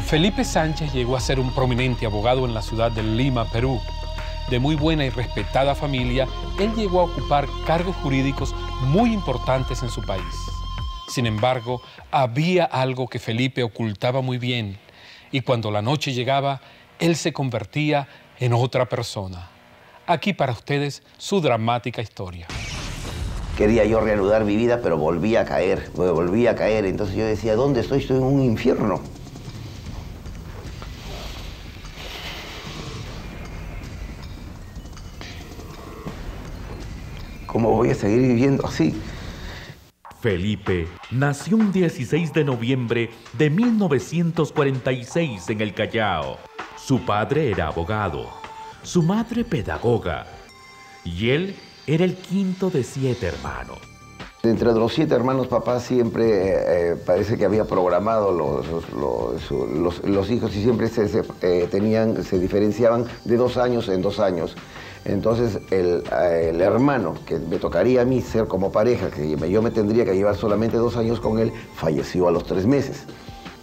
Felipe Sánchez llegó a ser un prominente abogado en la ciudad de Lima, Perú. De muy buena y respetada familia, él llegó a ocupar cargos jurídicos muy importantes en su país. Sin embargo, había algo que Felipe ocultaba muy bien, y cuando la noche llegaba, él se convertía en otra persona. Aquí para ustedes su dramática historia. Quería yo reanudar mi vida, pero volví a caer. Entonces yo decía, ¿dónde estoy? Estoy en un infierno. ¿Cómo voy a seguir viviendo así? Felipe nació un 16 de noviembre de 1946 en el Callao. Su padre era abogado, su madre pedagoga, y él era el quinto de 7 hermanos. Entre los 7 hermanos, papá siempre parece que había programado los hijos y siempre se diferenciaban de 2 años en 2 años. Entonces el hermano que me tocaría a mí ser como pareja, que yo me tendría que llevar solamente 2 años con él, falleció a los 3 meses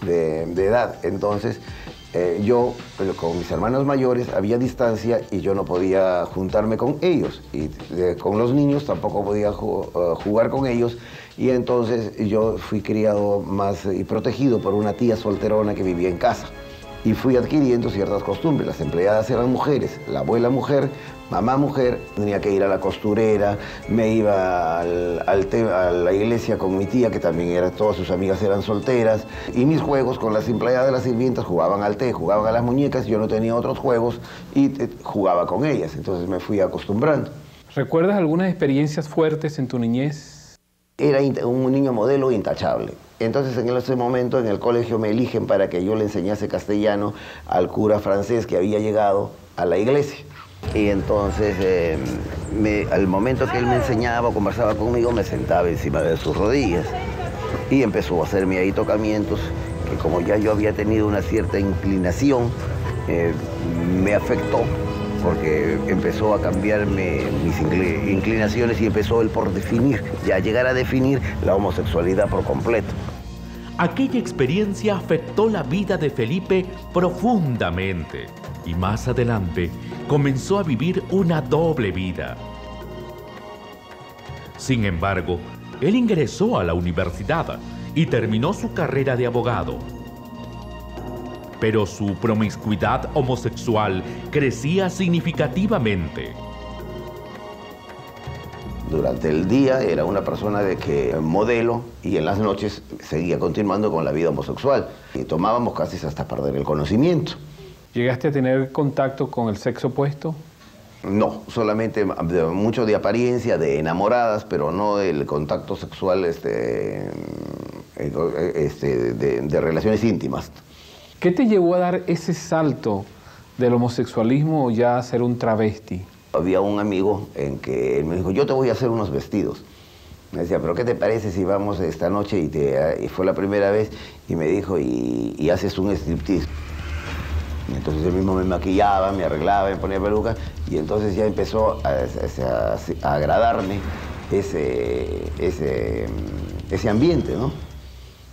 de edad. Entonces yo con mis hermanos mayores había distancia y yo no podía juntarme con ellos. Y con los niños tampoco podía jugar con ellos. Y entonces yo fui criado más y protegido por una tía solterona que vivía en casa. Y fui adquiriendo ciertas costumbres. Las empleadas eran mujeres, la abuela mujer, mamá mujer. Tenía que ir a la costurera, me iba a la iglesia con mi tía, que también todas sus amigas eran solteras. Y mis juegos con las empleadas de las sirvientas, jugaban al té, jugaban a las muñecas. Yo no tenía otros juegos y jugaba con ellas. Entonces me fui acostumbrando. ¿Recuerdas algunas experiencias fuertes en tu niñez? Era un niño modelo intachable. Entonces en ese momento en el colegio me eligen para que yo le enseñase castellano al cura francés que había llegado a la iglesia. Y entonces al momento que él me enseñaba o conversaba conmigo, me sentaba encima de sus rodillas y empezó a hacerme ahí tocamientos que, como ya yo había tenido una cierta inclinación, me afectó, porque empezó a cambiarme mis inclinaciones y empezó él por definir, ya llegar a definir la homosexualidad por completo. Aquella experiencia afectó la vida de Felipe profundamente y más adelante comenzó a vivir una doble vida. Sin embargo, él ingresó a la universidad y terminó su carrera de abogado. Pero su promiscuidad homosexual crecía significativamente. Durante el día era una persona modelo y en las noches seguía continuando con la vida homosexual. Y tomábamos casi hasta perder el conocimiento. ¿Llegaste a tener contacto con el sexo opuesto? No, solamente mucho de apariencia, de enamoradas, pero no el contacto sexual de relaciones íntimas. ¿Qué te llevó a dar ese salto del homosexualismo o ya a ser un travesti? Había un amigo en que él me dijo, yo te voy a hacer unos vestidos. Me decía, ¿pero qué te parece si vamos esta noche? Y fue la primera vez y me dijo, y haces un striptease. Y entonces él mismo me maquillaba, me arreglaba, me ponía pelucas y entonces ya empezó a agradarme ese ambiente, ¿no?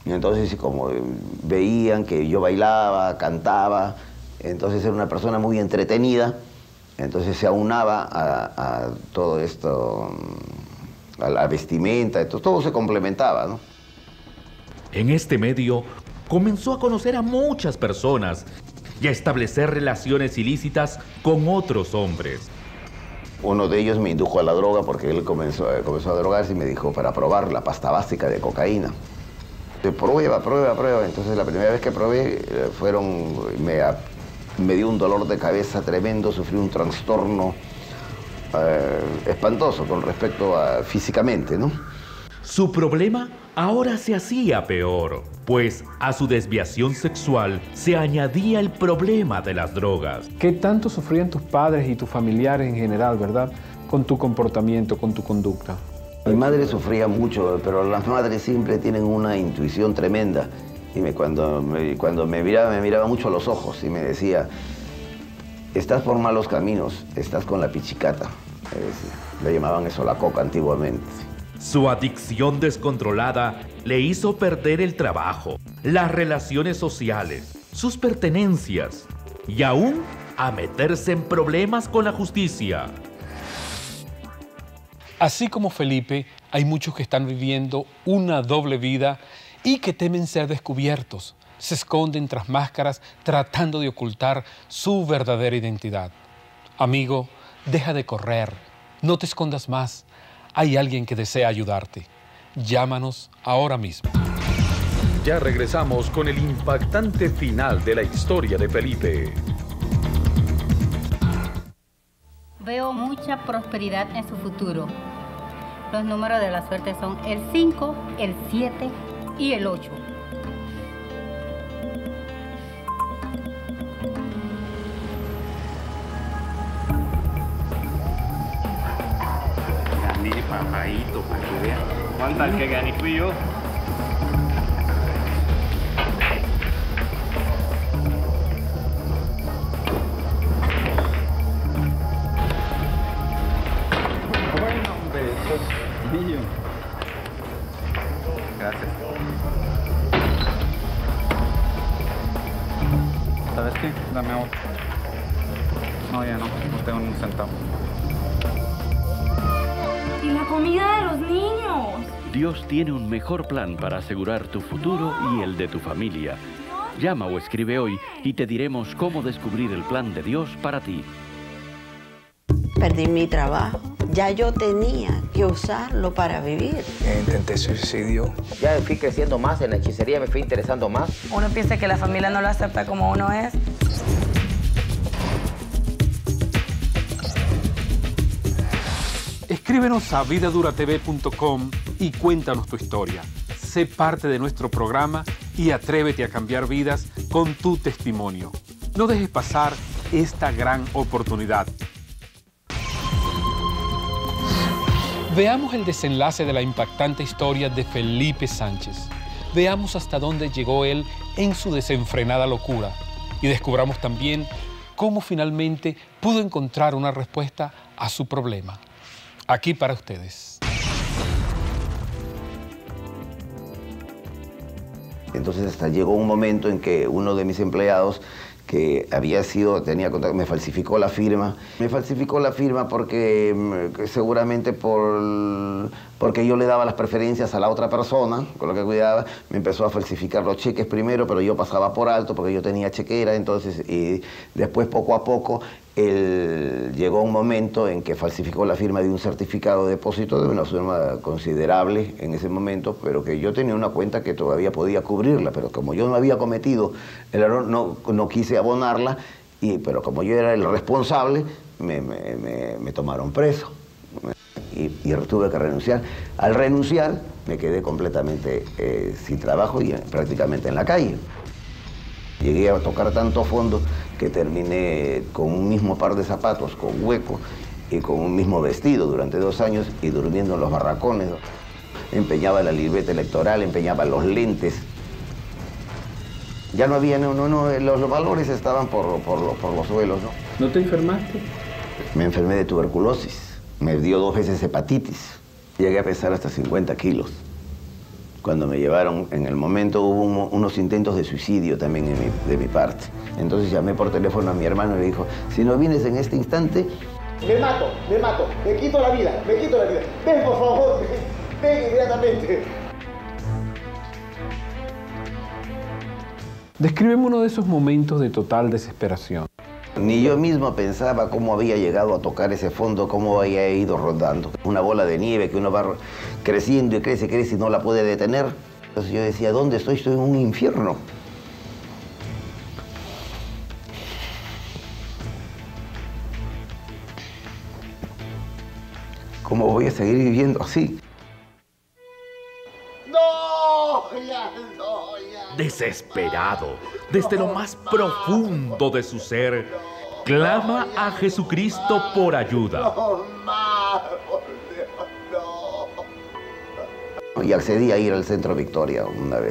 Y entonces como veían que yo bailaba, cantaba, entonces era una persona muy entretenida, entonces se aunaba a todo esto, a la vestimenta, todo se complementaba, ¿no? En este medio comenzó a conocer a muchas personas y a establecer relaciones ilícitas con otros hombres. Uno de ellos me indujo a la droga porque él comenzó a drogarse y me dijo para probar la pasta básica de cocaína. Prueba. Entonces la primera vez que probé me dio un dolor de cabeza tremendo, sufrí un trastorno espantoso con respecto a físicamente, ¿no? Su problema ahora se hacía peor, pues a su desviación sexual se añadía el problema de las drogas. ¿Qué tanto sufrían tus padres y tus familiares en general, verdad, con tu comportamiento, con tu conducta? Mi madre sufría mucho, pero las madres siempre tienen una intuición tremenda. Y cuando me miraba mucho a los ojos y me decía, estás por malos caminos, estás con la pichicata. Le llamaban eso la coca antiguamente. Su adicción descontrolada le hizo perder el trabajo, las relaciones sociales sus pertenencias y aún a meterse en problemas con la justicia. Así como Felipe, hay muchos que están viviendo una doble vida y que temen ser descubiertos. Se esconden tras máscaras tratando de ocultar su verdadera identidad. Amigo, deja de correr, no te escondas más. Hay alguien que desea ayudarte. Llámanos ahora mismo. Ya regresamos con el impactante final de la historia de Felipe. Veo mucha prosperidad en su futuro. Los números de la suerte son el 5, el 7 y el 8. Gané, papadito, para que vean. ¿Cuántas que gané fui yo? Bueno, hombre, eso es mío. Gracias. ¿Sabes qué? Dame otro. No, ya no tengo ni un centavo. ¿Y la comida de los niños? Dios tiene un mejor plan para asegurar tu futuro y el de tu familia. Llama o escribe hoy y te diremos cómo descubrir el plan de Dios para ti. Perdí mi trabajo. Ya yo tenía que usarlo para vivir. Intenté suicidio. Ya fui creciendo más en la hechicería, me fui interesando más. Uno piensa que la familia no lo acepta como uno es. Escríbenos a vidaduratv.com y cuéntanos tu historia. Sé parte de nuestro programa y atrévete a cambiar vidas con tu testimonio. No dejes pasar esta gran oportunidad. Veamos el desenlace de la impactante historia de Felipe Sánchez. Veamos hasta dónde llegó él en su desenfrenada locura y descubramos también cómo finalmente pudo encontrar una respuesta a su problema. Aquí para ustedes. Entonces hasta llegó un momento en que uno de mis empleados que tenía contacto, me falsificó la firma. Me falsificó la firma porque seguramente porque yo le daba las preferencias a la otra persona, con lo que cuidaba, me empezó a falsificar los cheques primero, pero yo pasaba por alto porque yo tenía chequera, entonces, y después poco a poco, llegó un momento en que falsificó la firma de un certificado de depósito de una suma considerable en ese momento, pero que yo tenía una cuenta que todavía podía cubrirla, pero como yo no había cometido el error, no quise abonarla, pero como yo era el responsable, me tomaron preso. Y tuve que renunciar. Al renunciar me quedé completamente sin trabajo y prácticamente en la calle. Llegué a tocar tanto fondo que terminé con un mismo par de zapatos, con hueco y con un mismo vestido durante 2 años y durmiendo en los barracones. Empeñaba la libreta electoral, empeñaba los lentes. Ya no había, los valores estaban por los suelos, ¿no? ¿No te enfermaste? Me enfermé de tuberculosis. Me dio 2 veces hepatitis. Llegué a pesar hasta 50 kilos. Cuando me llevaron, en el momento hubo unos intentos de suicidio también de mi parte. Entonces llamé por teléfono a mi hermano y le dijo, si no vienes en este instante... Me mato, me quito la vida. Ven, por favor, ven inmediatamente. Descríbeme uno de esos momentos de total desesperación. Ni yo mismo pensaba cómo había llegado a tocar ese fondo, cómo había ido rodando. Una bola de nieve que uno va creciendo y crece y no la puede detener. Entonces yo decía, ¿dónde estoy? Estoy en un infierno. ¿Cómo voy a seguir viviendo así? Desesperado, desde lo más profundo de su ser, clama a Jesucristo por ayuda. Y accedí a ir al Centro Victoria una vez.